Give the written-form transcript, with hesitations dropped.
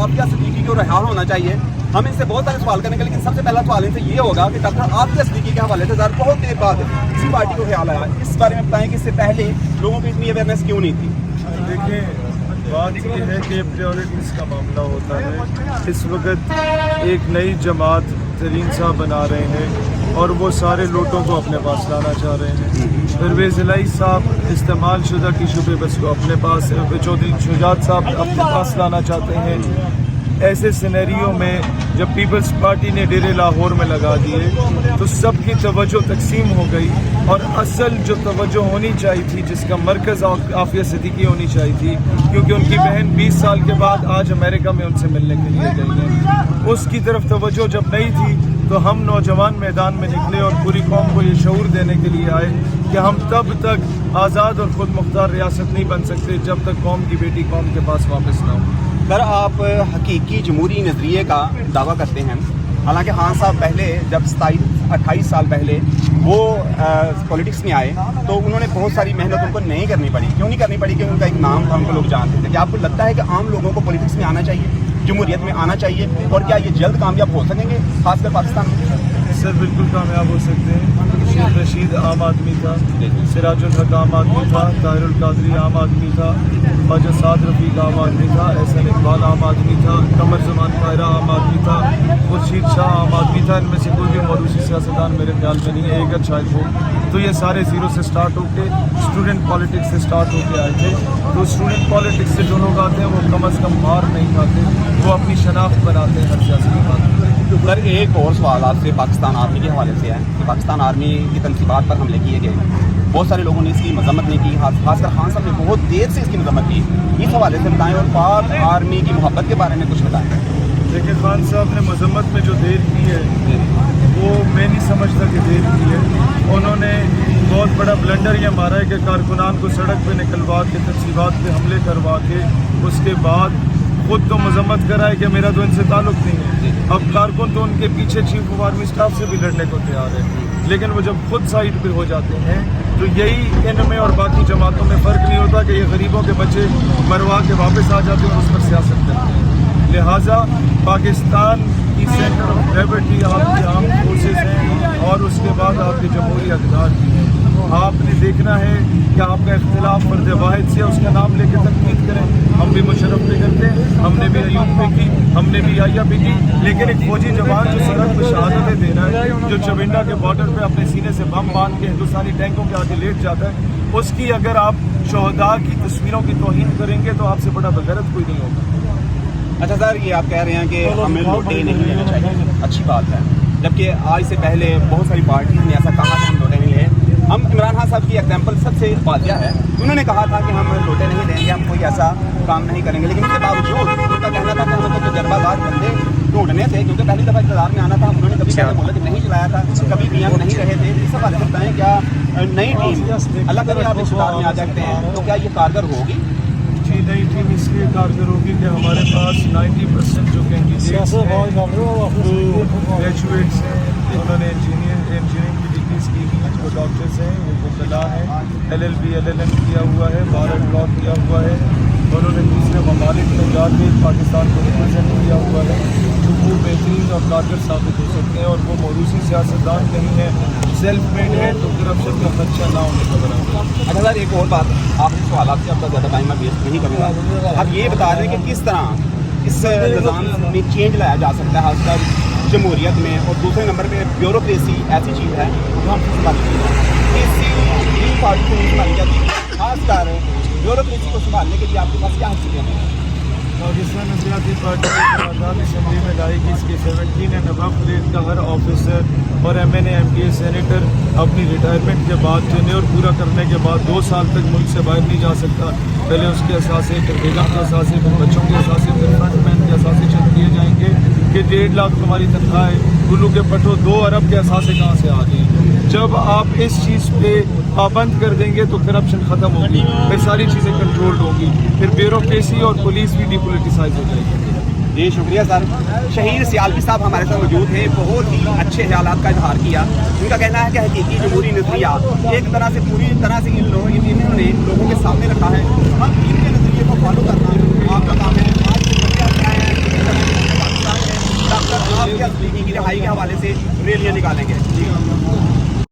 عافیہ صدیقی کو رہا ہونا چاہیے. ہم ان سے بہت سارے سوال کریں گے, لیکن سب سے پہلا سوال ان سے یہ ہوگا کہ ڈاکٹر عافیہ صدیقی کے حوالے سے بہت دیر بعد کسی پارٹی کو خیال آیا, اس بارے میں بتائیں کہ اس سے پہلے لوگوں کو اتنی اویئرنیس کیوں نہیں تھی؟ دیکھیں, بات یہ ہے کہ پریورٹیز کا معاملہ ہوتا ہے. اس وقت ایک نئی جماعت ترین صاحب بنا رہے ہیں اور وہ سارے لوٹوں کو اپنے پاس لانا چاہ رہے ہیں. پرویز الہی صاحب استعمال شدہ ٹیشو پیپرس کو اپنے پاس, چودھری شجاعت صاحب اپنے پاس لانا چاہتے ہیں. ایسے سینیریو میں جب پیپلز پارٹی نے ڈیرے لاہور میں لگا دیے تو سب کی توجہ تقسیم ہو گئی, اور اصل جو توجہ ہونی چاہیے تھی, جس کا مرکز عافیہ صدیقی ہونی چاہیے تھی, کیونکہ ان کی بہن 20 سال کے بعد آج امریکہ میں ان سے ملنے کے لیے گئی ہیں, اس کی طرف توجہ جب نہیں تھی تو ہم نوجوان میدان میں نکلے اور پوری قوم کو یہ شعور دینے کے لیے آئے کہ ہم تب تک آزاد اور خود مختار ریاست نہیں بن سکتے جب تک قوم کی بیٹی قوم کے پاس واپس نہ ہو. سر, آپ حقیقی جمہوری نظریے کا دعویٰ کرتے ہیں, حالانکہ خان صاحب پہلے جب 27-28 سال پہلے وہ پولیٹکس میں آئے تو انہوں نے بہت ساری محنت ان کو نہیں کرنی پڑی. کیوں نہیں کرنی پڑی؟ کہ ان کا ایک نام تھا, ان کو لوگ جانتے تھے. کیا آپ کو لگتا ہے کہ عام لوگوں کو پولیٹکس میں آنا چاہیے, جمہوریت میں آنا چاہیے, اور کیا یہ جلد کامیاب ہو سکیں گے خاص کر پاکستان میں؟ سر بالکل کامیاب ہو سکتے ہیں. شیخ رشید عام آدمی تھا, سراج الحق عام آدمی تھا, طاہر القادری عام آدمی تھا, خواجہ سعد رفیق عام آدمی تھا, احسن اقبال عام آدمی تھا, قمر زمان طاہرہ عام آدمی تھا, خورشید شاہ عام آدمی تھا. ان میں سے کوئی بھی موروثی سیاستدان میرے خیال میں نہیں ہے, ایک اچھا ہو. تو یہ سارے زیرو سے سٹارٹ ہو کے اسٹوڈنٹ پالیٹکس سے سٹارٹ ہو کے آئے تھے. تو اسٹوڈنٹ پالیٹکس سے جو لوگ آتے ہیں وہ کم از کم مار نہیں کھاتے, وہ اپنی شناخت بناتے ہیں ہر سیاسی بات. سر, ایک اور سوال آپ سے پاکستان آرمی کے حوالے سے ہے کہ پاکستان آرمی کی تنصیبات پر حملے کیے گئے, بہت سارے لوگوں نے اس کی مذمت نہیں کی, خاص کر خان صاحب نے بہت دیر سے اس کی مذمت کی. اس حوالے سے بتائیں, اور پاک آرمی کی محبت کے بارے میں کچھ بتائیں. لیکن خان صاحب نے مذمت میں جو دیر کی ہے وہ میں نہیں سمجھتا کہ دیر کی ہے. انہوں نے بہت بڑا بلنڈر یہ مارا ہے کہ کارکنان کو سڑک پہ نکلوا کے تنصیبات پہ حملے کروا کے اس کے بعد خود تو مذمت کرائے کہ میرا تو ان سے تعلق نہیں ہے. اب کارکن تو ان کے پیچھے چیف آف آرمی اسٹاف سے بھی لڑنے کو تیار ہے, لیکن وہ جب خود سائڈ پہ ہو جاتے ہیں تو یہی ان میں اور باقی جماعتوں میں فرق نہیں ہوتا کہ یہ غریبوں کے بچے مروا کے واپس آ جاتے ہیں اور اس پر سیاست کرتے ہیں. لہٰذا پاکستان کی سینٹر آف گریوٹی آپ کی آرم فورسز ہیں اور اس کے بعد آپ کے جمہوری اقدار بھی ہیں. آپ نے دیکھنا ہے کہ آپ کا اختلاف فرد واحد سے اس کا نام لے کے تنقید کریں. ہم بھی مشرف پہ کرتے ہیں, ہم نے بھی ایوب پہ کی, ہم نے بھی یحییٰ پہ کی, لیکن ایک فوجی جوان جو سرحد پہ شہادتیں دے رہا ہے, جو چوینڈا کے بارڈر پہ اپنے سینے سے بم باندھ کے ہندوستانی ٹینکوں کے آگے لیٹ جاتا ہے, اس کی اگر آپ شہداء کی تصویروں کی توہین کریں گے تو آپ سے بڑا بغیرت کوئی نہیں ہوگا. اچھا سر, یہ آپ کہہ رہے ہیں کہ ہمیں لوٹے نہیں لینے چاہیے, اچھی بات ہے, جبکہ آج سے پہلے بہت ساری پارٹیز نے ایسا کہا کہ ہم لوٹے نہیں لیں. ہم عمران خان صاحب کی ایگزامپل سب سے واضح ہے, انہوں نے کہا تھا کہ ہم لوٹے نہیں لیں گے, ہم کوئی ایسا کام نہیں کریں گے, لیکن اس کے باوجود ان کا کہنا تھا کہ ہمیں تو تجربہ کار بندے ڈھونڈنے تھے, کیونکہ پہلی دفعہ اقتدار میں آنا تھا, انہوں نے کبھی کہتے ملک نہیں چلایا تھا, کبھی پی ایم نہیں رہے تھے. اس حوالے سے بتائیں, کیا نئی ٹیم اللہ کرے آپ اقتدار میں آ جاتے ہیں تو کیا یہ کارگر ہوگی؟ جی, نئی ٹیم اس لیے کارگر ہوگی کہ ہمارے پاس 90% جو کینڈیڈیٹس گریجویٹس ہیں, انہوں نے انجینئرنگ کی ڈگریز کی ہوئی ہیں, جو ڈاکٹرس ہیں, وہ وکلاء ہیں, LLB LLM کیا ہوا ہے, بار لا کیا ہوا ہے, انہوں نے دوسرے ممالک میں جا کے پاکستان کو ریپرزینٹ کیا ہوا ہے, تو وہ بہترین اور کارگر ثابت ہو سکتے ہیں. اور وہ موروثی سیاستدان نہیں ہیں, سیلف میڈ ہے, تو کرپشن کا خدشہ نہ ہونے کا برابر. اچھا سر, ایک اور بات, آپ کے سوالات سے اب تک زیادہ ٹائم میں ویسٹ نہیں کروں گا. آپ یہ بتا رہے ہیں کہ کس طرح اس نظام میں چینج لایا جا سکتا ہے, خاص کر جمہوریت میں, اور دوسرے نمبر پہ بیوروکریسی ایسی چیز ہے جو ہم سے سنبھالتی ہے, اس پارٹی کو نہیں سنبھالی جاتی, خاص کر بیوروکریسی کو سنبھالنے کے لیے آپ کے پاس کیا حیثیت ہے؟ پاکستان نظریاتی پارٹی قرارداد اسمبلی میں لائے گی. اس کے 17 اینڈ ابو گریڈ کا ہر آفیسر اور MNA MPA سینیٹر اپنی ریٹائرمنٹ کے بعد ٹینیور پورا کرنے کے بعد 2 سال تک ملک سے باہر نہیں جا سکتا. پہلے اس کے اثاثے, پھر بیگم کے اثاثے, پھر بچوں کے اثاثے, پھر فرنٹ مین کے اثاثے چیک کیے جائیں گے کہ 1.5 لاکھ تمہاری تنخواہ ہے, گلو کے پٹھوں 2 ارب کے اثاثے کہاں سے آ گئے. جب آپ اس چیز پہ پابند کر دیں گے تو کرپشن ختم ہوگی, پھر ساری چیزیں کنٹرولڈ ہوگی, پھر بیوروکریسی اور پولیس بھی ڈی پولیٹیسائز ہو جائے گی. جی شکریہ سر. شہیر سیالوی صاحب ہمارے ساتھ موجود ہیں, بہت ہی اچھے خیالات کا اظہار کیا. ان کا کہنا ہے کہ حقیقی جمہوری نظریہ ایک طرح سے پوری طرح سے انہوں نے لوگوں کے سامنے رکھا ہے. ہم ان کے نظریے کو فالو کرنا آپ کا کام ہے. آج کی رہائی کے حوالے سے ریلیاں نکالیں گے. جی